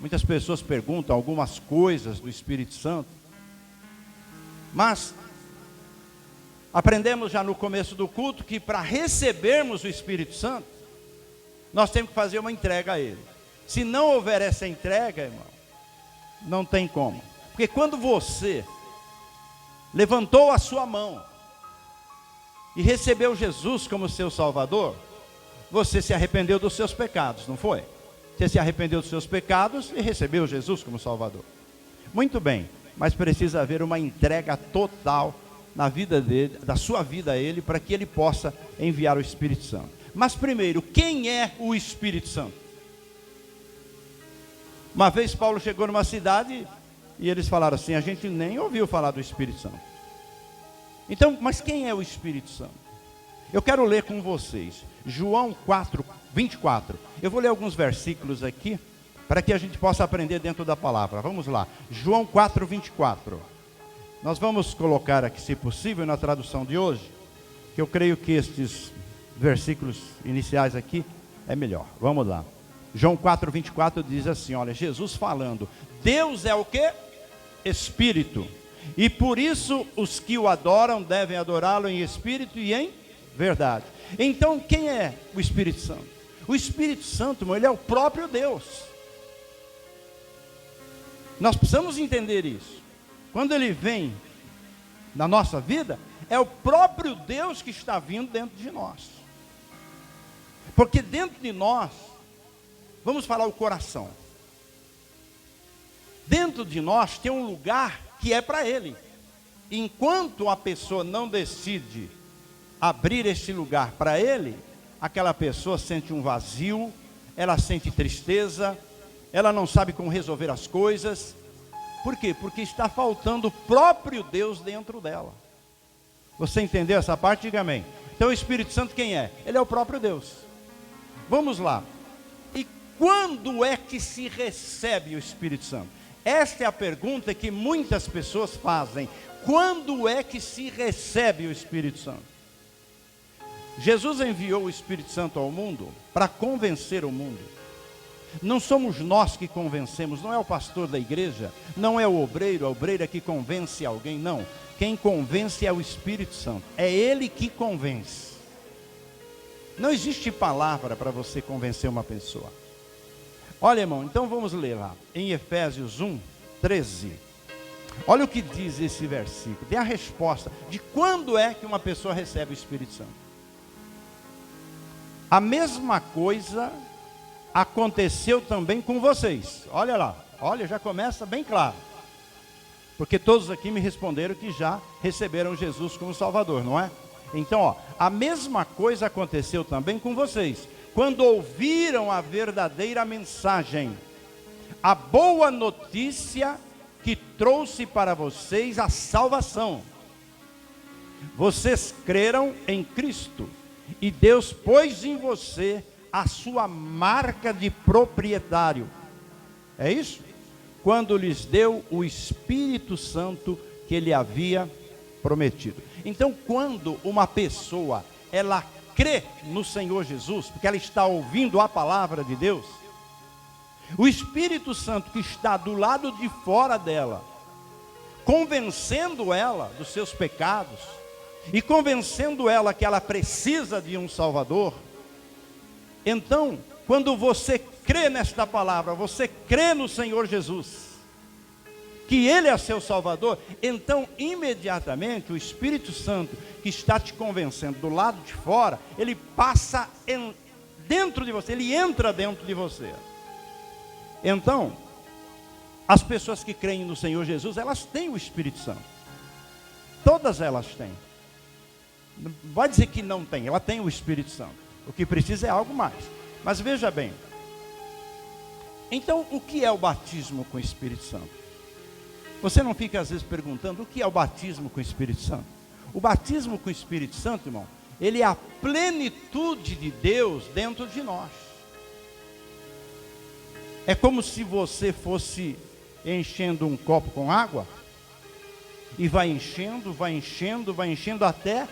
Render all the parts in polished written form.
Muitas pessoas perguntam algumas coisas do Espírito Santo, mas aprendemos já no começo do culto que para recebermos o Espírito Santo, nós temos que fazer uma entrega a Ele. Se não houver essa entrega, irmão, não tem como. Porque quando você levantou a sua mão e recebeu Jesus como seu Salvador, você se arrependeu dos seus pecados, não foi? Você se arrependeu dos seus pecados e recebeu Jesus como Salvador. Muito bem, mas precisa haver uma entrega total na vida dele, da sua vida a Ele, para que Ele possa enviar o Espírito Santo. Mas primeiro, quem é o Espírito Santo? Uma vez Paulo chegou numa cidade e eles falaram assim: a gente nem ouviu falar do Espírito Santo. Então, mas quem é o Espírito Santo? Eu quero ler com vocês João 4, 24. Eu vou ler alguns versículos aqui para que a gente possa aprender dentro da palavra. Vamos lá, João 4, 24. Nós vamos colocar aqui, se possível, na tradução de hoje, que eu creio que estes versículos iniciais aqui é melhor. Vamos lá. João 4, 24 diz assim, olha, Jesus falando: Deus é o quê? Espírito. E por isso os que o adoram devem adorá-lo em espírito e em verdade. Então quem é o Espírito Santo? O Espírito Santo, irmão, ele é o próprio Deus. Nós precisamos entender isso. Quando ele vem na nossa vida, é o próprio Deus que está vindo dentro de nós. Porque dentro de nós, vamos falar o coração. Dentro de nós tem um lugar que é para Ele. Enquanto a pessoa não decide abrir esse lugar para Ele, aquela pessoa sente um vazio, ela sente tristeza, ela não sabe como resolver as coisas. Por quê? Porque está faltando o próprio Deus dentro dela. Você entendeu essa parte? Diga amém. Então o Espírito Santo quem é? Ele é o próprio Deus. Vamos lá. E quando é que se recebe o Espírito Santo? Esta é a pergunta que muitas pessoas fazem. Quando é que se recebe o Espírito Santo? Jesus enviou o Espírito Santo ao mundo para convencer o mundo. Não somos nós que convencemos, não é o pastor da igreja, não é o obreiro, a obreira que convence alguém, não. Quem convence é o Espírito Santo, é Ele que convence. Não existe palavra para você convencer uma pessoa. Olha, irmão, então vamos ler lá, em Efésios 1, 13. Olha o que diz esse versículo, tem a resposta de quando é que uma pessoa recebe o Espírito Santo. A mesma coisa aconteceu também com vocês. Olha lá, olha, já começa bem claro. Porque todos aqui me responderam que já receberam Jesus como Salvador, não é? Então, ó, a mesma coisa aconteceu também com vocês, quando ouviram a verdadeira mensagem, a boa notícia que trouxe para vocês a salvação. Vocês creram em Cristo, e Deus pôs em você a sua marca de proprietário. É isso? Quando lhes deu o Espírito Santo que Ele havia prometido. Então, quando uma pessoa, ela crê no Senhor Jesus, porque ela está ouvindo a palavra de Deus, o Espírito Santo que está do lado de fora dela, convencendo ela dos seus pecados, e convencendo ela que ela precisa de um Salvador. Então, quando você crê nesta palavra, você crê no Senhor Jesus, que Ele é seu Salvador, então imediatamente o Espírito Santo que está te convencendo do lado de fora, ele passa dentro de você, ele entra dentro de você. Então, as pessoas que creem no Senhor Jesus, elas têm o Espírito Santo. Todas elas têm. Não vai dizer que não tem, ela tem o Espírito Santo. O que precisa é algo mais. Mas veja bem. Então, o que é o batismo com o Espírito Santo? Você não fica às vezes perguntando o que é o batismo com o Espírito Santo? O batismo com o Espírito Santo, irmão, ele é a plenitude de Deus dentro de nós. É como se você fosse enchendo um copo com água, e vai enchendo, vai enchendo, vai enchendo até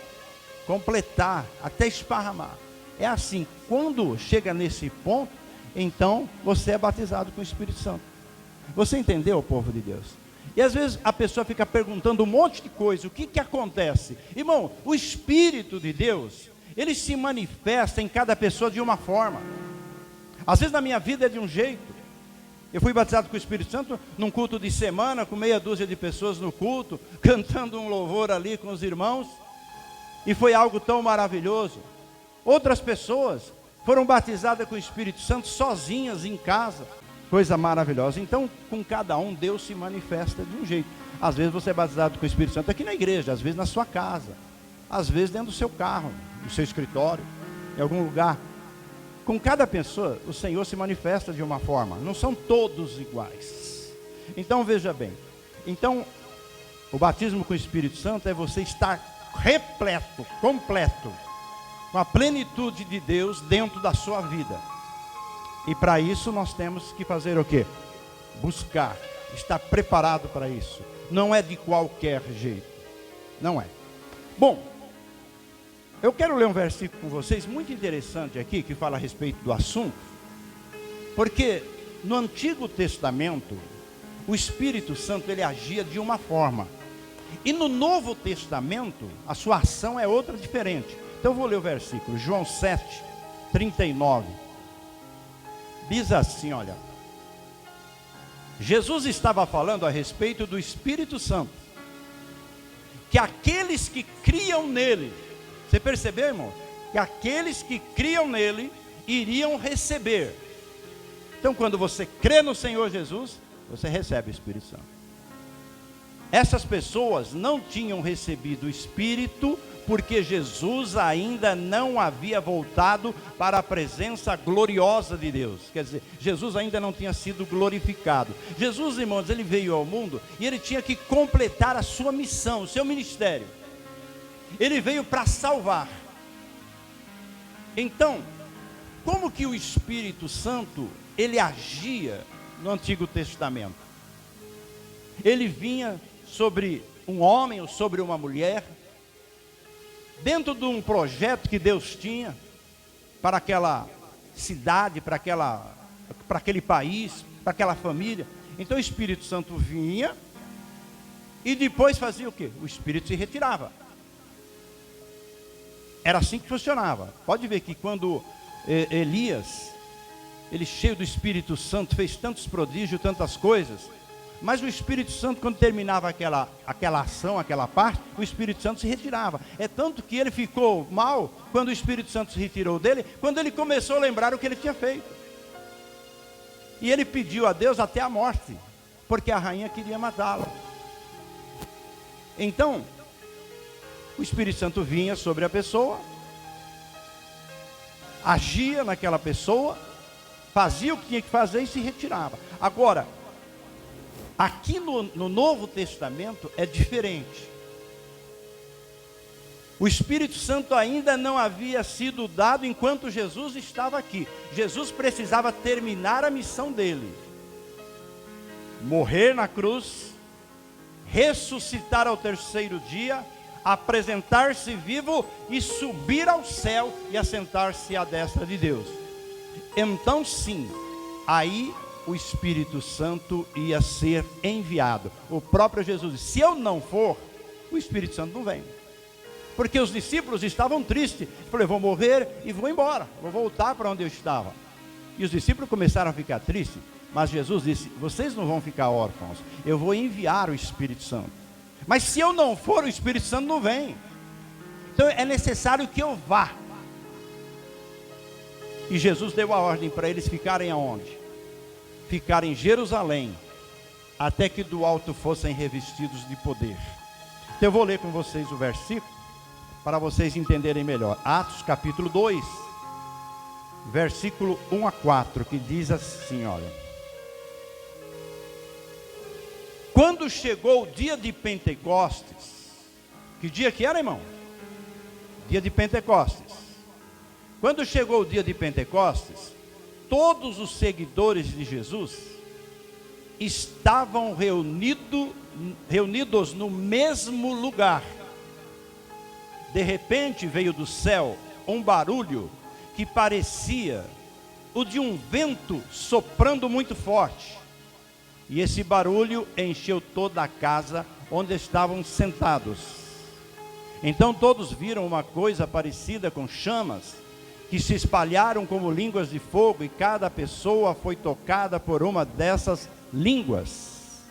completar, até esparramar. É assim, quando chega nesse ponto, então você é batizado com o Espírito Santo. Você entendeu, povo de Deus? E às vezes a pessoa fica perguntando um monte de coisa. O que que acontece? Irmão, o Espírito de Deus, ele se manifesta em cada pessoa de uma forma. Às vezes na minha vida é de um jeito. Eu fui batizado com o Espírito Santo num culto de semana, com meia dúzia de pessoas no culto, cantando um louvor ali com os irmãos. E foi algo tão maravilhoso. Outras pessoas foram batizadas com o Espírito Santo sozinhas em casa. Coisa maravilhosa. Então, com cada um, Deus se manifesta de um jeito. Às vezes você é batizado com o Espírito Santo aqui na igreja, às vezes na sua casa, às vezes dentro do seu carro, no seu escritório, em algum lugar. Com cada pessoa, o Senhor se manifesta de uma forma. Não são todos iguais. Então, veja bem. Então, o batismo com o Espírito Santo é você estar repleto, completo, com a plenitude de Deus dentro da sua vida. E para isso nós temos que fazer o quê? Buscar, estar preparado para isso. Não é de qualquer jeito. Não é. Bom, eu quero ler um versículo com vocês muito interessante aqui, que fala a respeito do assunto. Porque no Antigo Testamento, o Espírito Santo ele agia de uma forma. E no Novo Testamento, a sua ação é outra diferente. Então eu vou ler o versículo, João 7, 39. Diz assim, olha. Jesus estava falando a respeito do Espírito Santo. Que aqueles que criam nele, você percebeu, irmão? Que aqueles que criam nele iriam receber. Então quando você crê no Senhor Jesus, você recebe o Espírito Santo. Essas pessoas não tinham recebido o Espírito porque Jesus ainda não havia voltado para a presença gloriosa de Deus. Quer dizer, Jesus ainda não tinha sido glorificado. Jesus, irmãos, ele veio ao mundo e ele tinha que completar a sua missão, o seu ministério. Ele veio para salvar. Então, como que o Espírito Santo, ele agia no Antigo Testamento? Ele vinha sobre um homem ou sobre uma mulher, dentro de um projeto que Deus tinha para aquela cidade, para aquele país, para aquela família. Então o Espírito Santo vinha e depois fazia o quê? O Espírito se retirava. Era assim que funcionava. Pode ver que quando Elias, ele cheio do Espírito Santo, fez tantos prodígios, tantas coisas, mas o Espírito Santo, quando terminava aquela ação, aquela parte, o Espírito Santo se retirava. É tanto que ele ficou mal quando o Espírito Santo se retirou dele, quando ele começou a lembrar o que ele tinha feito. E ele pediu a Deus até a morte, porque a rainha queria matá-lo. Então, o Espírito Santo vinha sobre a pessoa, agia naquela pessoa, fazia o que tinha que fazer e se retirava. Agora, aqui no Novo Testamento é diferente. O Espírito Santo ainda não havia sido dado enquanto Jesus estava aqui. Jesus precisava terminar a missão dele. Morrer na cruz, ressuscitar ao terceiro dia, apresentar-se vivo e subir ao céu e assentar-se à destra de Deus. Então sim, aí o Espírito Santo ia ser enviado. O próprio Jesus disse, se eu não for, o Espírito Santo não vem. Porque os discípulos estavam tristes. Falei, vou morrer e vou embora, vou voltar para onde eu estava. E os discípulos começaram a ficar tristes. Mas Jesus disse, vocês não vão ficar órfãos, eu vou enviar o Espírito Santo. Mas se eu não for, o Espírito Santo não vem. Então é necessário que eu vá. E Jesus deu a ordem para eles ficarem aonde? Ficar em Jerusalém, até que do alto fossem revestidos de poder. Então eu vou ler com vocês o versículo, para vocês entenderem melhor. Atos capítulo 2, versículo 1 a 4, que diz assim, olha. Quando chegou o dia de Pentecostes, que dia que era, irmão? Dia de Pentecostes. Quando chegou o dia de Pentecostes, todos os seguidores de Jesus estavam reunidos no mesmo lugar. De repente veio do céu um barulho que parecia o de um vento soprando muito forte. E esse barulho encheu toda a casa onde estavam sentados. Então todos viram uma coisa parecida com chamas, que se espalharam como línguas de fogo, e cada pessoa foi tocada por uma dessas línguas.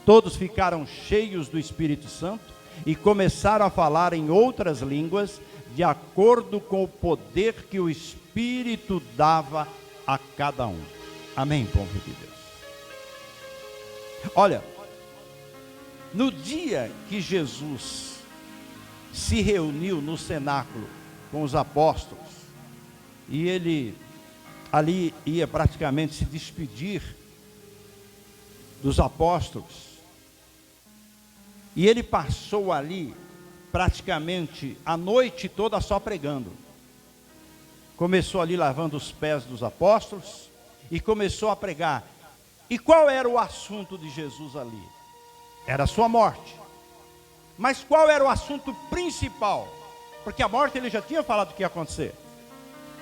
Todos ficaram cheios do Espírito Santo e começaram a falar em outras línguas, de acordo com o poder que o Espírito dava a cada um. Amém, povo de Deus. Olha, no dia que Jesus se reuniu no cenáculo com os apóstolos, e ele ali ia praticamente se despedir dos apóstolos, e ele passou ali praticamente a noite toda só pregando. Começou ali lavando os pés dos apóstolos e começou a pregar. E qual era o assunto de Jesus ali? Era a sua morte. Mas qual era o assunto principal? Porque a morte ele já tinha falado que ia acontecer.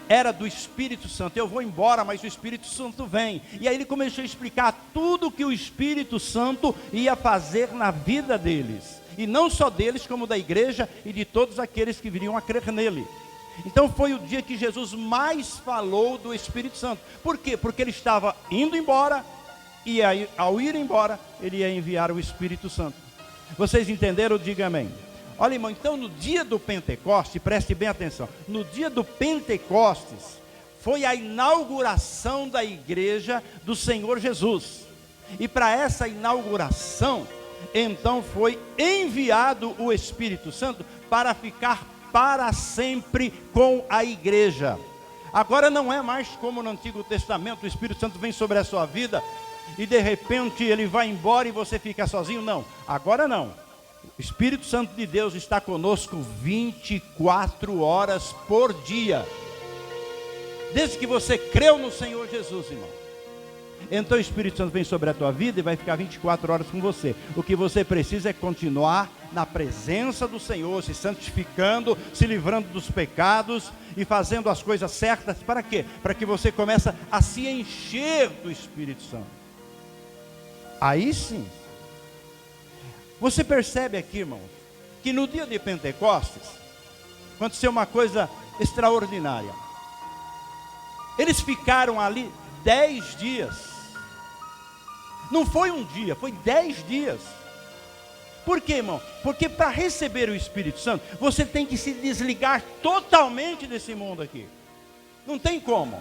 Era do Espírito Santo. Eu vou embora, mas o Espírito Santo vem. E aí ele começou a explicar tudo que o Espírito Santo ia fazer na vida deles. E não só deles, como da igreja e de todos aqueles que viriam a crer nele. Então foi o dia que Jesus mais falou do Espírito Santo. Por quê? Porque ele estava indo embora, e aí, ao ir embora, ele ia enviar o Espírito Santo. Vocês entenderam? Diga amém. Olha, irmão, então no dia do Pentecoste, preste bem atenção, no dia do Pentecostes, foi a inauguração da igreja do Senhor Jesus. E para essa inauguração, então foi enviado o Espírito Santo para ficar para sempre com a igreja. Agora não é mais como no Antigo Testamento, o Espírito Santo vem sobre a sua vida e de repente ele vai embora e você fica sozinho. Não, agora não. O Espírito Santo de Deus está conosco 24 horas por dia. Desde que você creu no Senhor Jesus, irmão. Então o Espírito Santo vem sobre a tua vida e vai ficar 24 horas com você. O que você precisa é continuar na presença do Senhor, se santificando, se livrando dos pecados e fazendo as coisas certas. Para quê? Para que você comece a se encher do Espírito Santo. Aí sim. Você percebe aqui, irmãos, que no dia de Pentecostes aconteceu uma coisa extraordinária. Eles ficaram ali 10 dias. Não foi um dia, foi 10 dias. Por quê, irmão? Porque para receber o Espírito Santo, você tem que se desligar totalmente desse mundo aqui. Não tem como.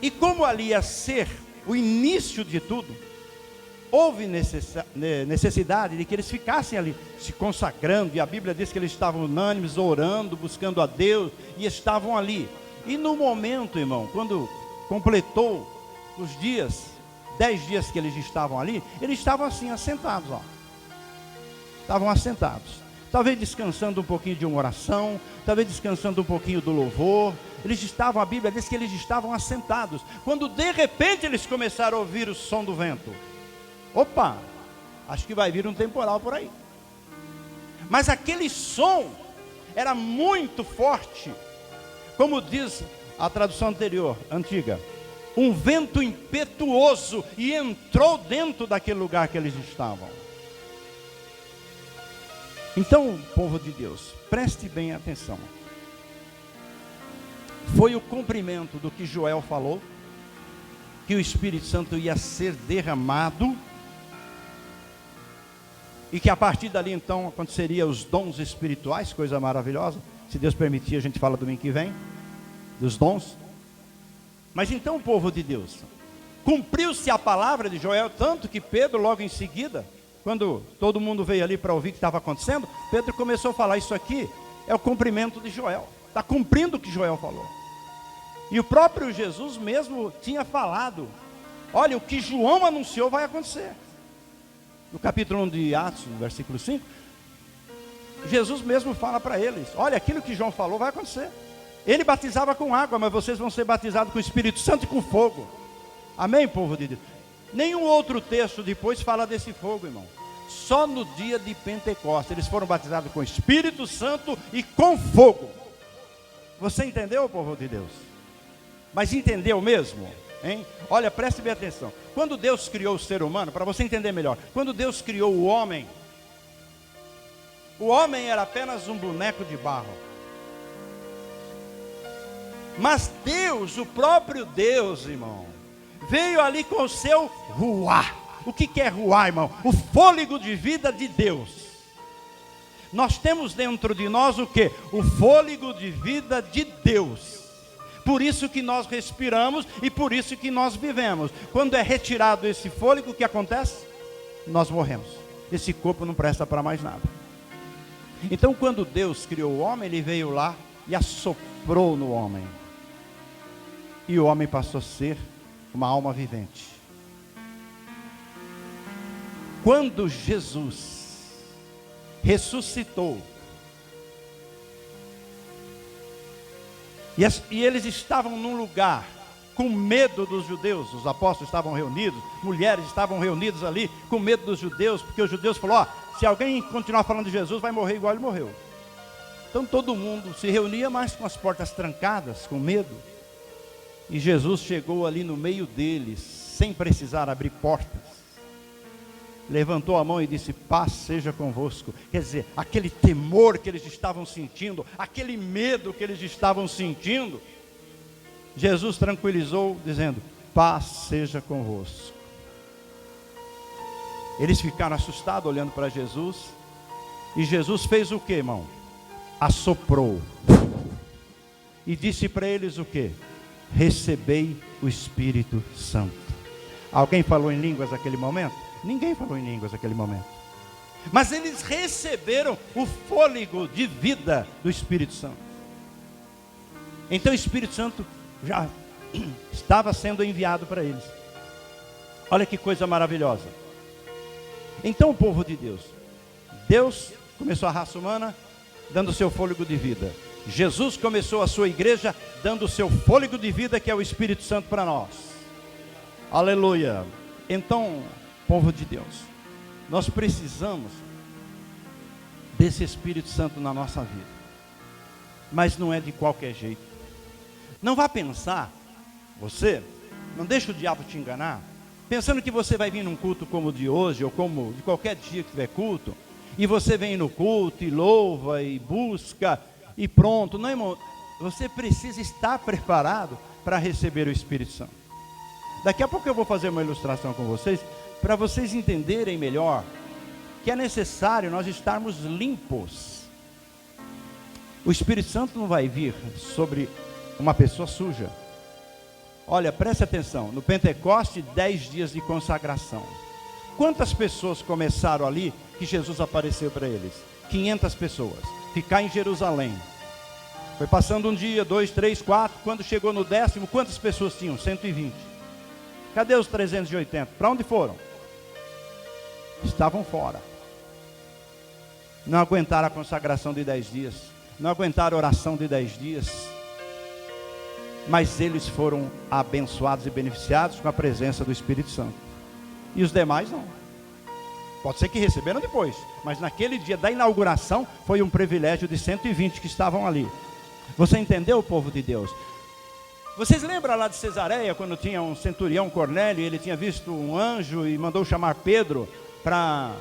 E como ali ia ser o início de tudo, houve necessidade de que eles ficassem ali se consagrando. E a Bíblia diz que eles estavam unânimes, orando, buscando a Deus, e estavam ali. E no momento, irmão, quando completou os dias, 10 dias que eles estavam ali, eles estavam assim, assentados, ó. Estavam assentados. Talvez descansando um pouquinho de uma oração, talvez descansando um pouquinho do louvor. Eles estavam, a Bíblia diz que eles estavam assentados. Quando de repente eles começaram a ouvir o som do vento. Opa, acho que vai vir um temporal por aí. Mas aquele som era muito forte. Como diz a tradução antiga, um vento impetuoso, e entrou dentro daquele lugar que eles estavam. Então, povo de Deus, preste bem atenção. Foi o cumprimento do que Joel falou, que o Espírito Santo ia ser derramado, e que a partir dali então aconteceria os dons espirituais, coisa maravilhosa. Se Deus permitir, a gente fala domingo que vem dos dons. Mas então, povo de Deus, cumpriu-se a palavra de Joel, tanto que Pedro logo em seguida, quando todo mundo veio ali para ouvir o que estava acontecendo, Pedro começou a falar: isso aqui é o cumprimento de Joel, está cumprindo o que Joel falou. E o próprio Jesus mesmo tinha falado: olha, o que João anunciou vai acontecer. No capítulo 1 de Atos, no versículo 5, Jesus mesmo fala para eles: olha, aquilo que João falou vai acontecer. Ele batizava com água, mas vocês vão ser batizados com o Espírito Santo e com fogo. Amém, povo de Deus? Nenhum outro texto depois fala desse fogo, irmão. Só no dia de Pentecostes eles foram batizados com o Espírito Santo e com fogo. Você entendeu, povo de Deus? Mas entendeu mesmo? Hein? Olha, preste bem atenção. Quando Deus criou o ser humano, para você entender melhor, quando Deus criou o homem era apenas um boneco de barro. Mas Deus, o próprio Deus, irmão, veio ali com o seu ruá. O que é ruá, irmão? O fôlego de vida de Deus. Nós temos dentro de nós o que? O fôlego de vida de Deus. Por isso que nós respiramos e por isso que nós vivemos. Quando é retirado esse fôlego, o que acontece? Nós morremos. Esse corpo não presta para mais nada. Então, quando Deus criou o homem, Ele veio lá e assoprou no homem. E o homem passou a ser uma alma vivente. Quando Jesus ressuscitou, e eles estavam num lugar com medo dos judeus, os apóstolos estavam reunidos, mulheres estavam reunidas ali com medo dos judeus, porque os judeus falaram, se alguém continuar falando de Jesus, vai morrer igual ele morreu. Então todo mundo se reunia, mas com as portas trancadas, com medo. E Jesus chegou ali no meio deles, sem precisar abrir portas. Levantou a mão e disse, paz seja convosco. Quer dizer, aquele temor que eles estavam sentindo, aquele medo que eles estavam sentindo, Jesus tranquilizou, dizendo, paz seja convosco. Eles ficaram assustados olhando para Jesus. E Jesus fez o que, irmão? Assoprou. E disse para eles o que? Recebei o Espírito Santo. Alguém falou em línguas naquele momento? Ninguém falou em línguas naquele momento. Mas eles receberam o fôlego de vida do Espírito Santo. Então o Espírito Santo já estava sendo enviado para eles. Olha que coisa maravilhosa. Então o povo de Deus começou a raça humana dando o seu fôlego de vida. Jesus começou a sua igreja dando o seu fôlego de vida, que é o Espírito Santo para nós. Aleluia. Então, povo de Deus, nós precisamos desse Espírito Santo na nossa vida. Mas não é de qualquer jeito. Não vá pensar, você, não deixa o diabo te enganar, pensando que você vai vir num culto como o de hoje, ou como de qualquer dia que tiver culto, e você vem no culto e louva e busca e pronto. Não, irmão, você precisa estar preparado para receber o Espírito Santo. Daqui a pouco eu vou fazer uma ilustração com vocês, para vocês entenderem melhor que é necessário nós estarmos limpos. O Espírito Santo não vai vir sobre uma pessoa suja. Olha, preste atenção, no Pentecoste, 10 dias de consagração. Quantas pessoas começaram ali que Jesus apareceu para eles? 500 pessoas. Ficar em Jerusalém. Foi passando um dia, 2, 3, 4. Quando chegou no 10º, quantas pessoas tinham? 120. Cadê os 380? Para onde foram? Estavam fora. Não aguentaram a consagração de 10 dias. Não aguentaram a oração de 10 dias. Mas eles foram abençoados e beneficiados com a presença do Espírito Santo. E os demais não. Pode ser que receberam depois, mas naquele dia da inauguração foi um privilégio de 120 que estavam ali. Você entendeu, o povo de Deus? Vocês lembram lá de Cesareia, quando tinha um centurião Cornélio, ele tinha visto um anjo e mandou chamar Pedro para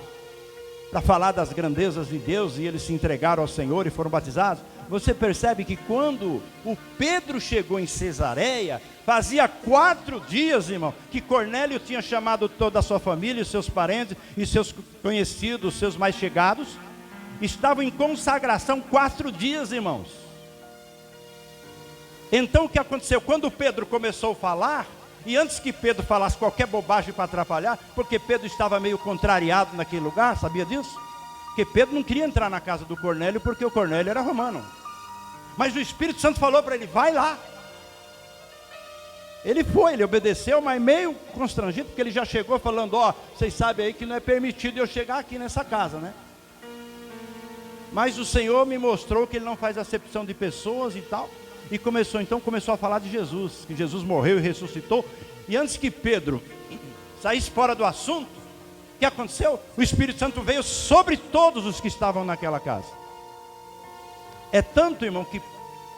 falar das grandezas de Deus, e eles se entregaram ao Senhor e foram batizados? Você percebe que quando o Pedro chegou em Cesareia, fazia 4 dias, irmão, que Cornélio tinha chamado toda a sua família, os seus parentes e seus conhecidos, seus mais chegados, estavam em consagração 4 dias, irmãos. Então o que aconteceu? Quando Pedro começou a falar, e antes que Pedro falasse qualquer bobagem para atrapalhar, porque Pedro estava meio contrariado naquele lugar, sabia disso? Porque Pedro não queria entrar na casa do Cornélio, porque o Cornélio era romano. Mas o Espírito Santo falou para ele, vai lá. Ele foi, ele obedeceu, mas meio constrangido, porque ele já chegou falando, vocês sabem aí que não é permitido eu chegar aqui nessa casa, né? Mas o Senhor me mostrou que Ele não faz acepção de pessoas e tal. E começou a falar de Jesus, que Jesus morreu e ressuscitou. E antes que Pedro saísse fora do assunto, o que aconteceu? O Espírito Santo veio sobre todos os que estavam naquela casa. É tanto, irmão, que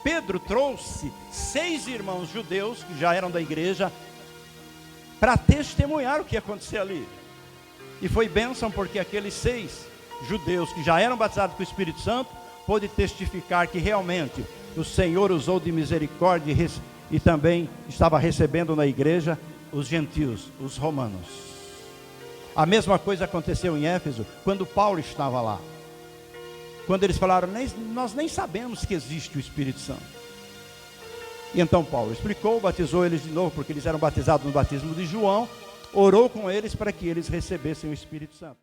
Pedro trouxe 6 irmãos judeus, que já eram da igreja, para testemunhar o que ia acontecer ali. E foi bênção porque aqueles 6 judeus que já eram batizados com o Espírito Santo pôde testificar que realmente o Senhor usou de misericórdia e também estava recebendo na igreja os gentios, os romanos. A mesma coisa aconteceu em Éfeso, quando Paulo estava lá. Quando eles falaram, nós nem sabemos que existe o Espírito Santo. E então Paulo explicou, batizou eles de novo, porque eles eram batizados no batismo de João, orou com eles para que eles recebessem o Espírito Santo.